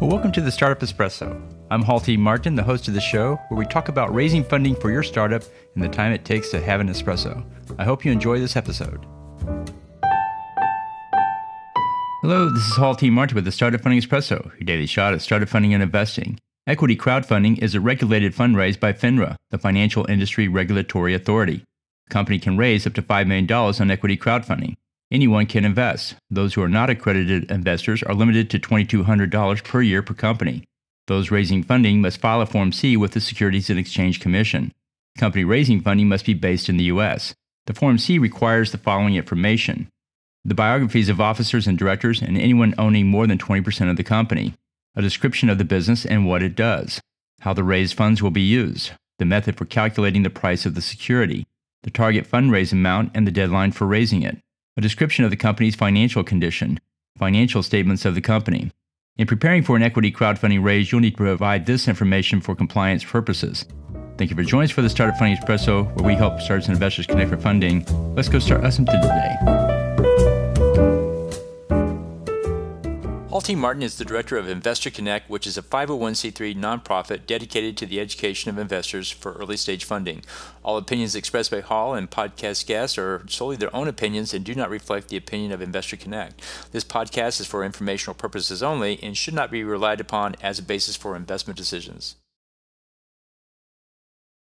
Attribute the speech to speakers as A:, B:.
A: Well, welcome to the Startup Espresso. I'm Hall T. Martin, the host of the show, where we talk about raising funding for your startup and the time it takes to have an espresso. I hope you enjoy this episode. Hello, this is Hall T. Martin with the Startup Funding Espresso, your daily shot at startup funding and investing. Equity crowdfunding is a regulated fundraise by FINRA, the Financial Industry Regulatory Authority. The company can raise up to $5 million on equity crowdfunding. Anyone can invest. Those who are not accredited investors are limited to $2,200 per year per company. Those raising funding must file a Form C with the Securities and Exchange Commission. The company raising funding must be based in the U.S. The Form C requires the following information: the biographies of officers and directors and anyone owning more than 20% of the company, a description of the business and what it does, how the raised funds will be used, the method for calculating the price of the security, the target fundraise amount and the deadline for raising it, a description of the company's financial condition, financial statements of the company. In preparing for an equity crowdfunding raise, you'll need to provide this information for compliance purposes. Thank you for joining us for the Startup Funding Espresso, where we help startups and investors connect for funding. Let's go start something today. Hall T. Martin is the director of Investor Connect, which is a 501c3 nonprofit dedicated to the education of investors for early-stage funding. All opinions expressed by Hall and podcast guests are solely their own opinions and do not reflect the opinion of Investor Connect. This podcast is for informational purposes only and should not be relied upon as a basis for investment decisions.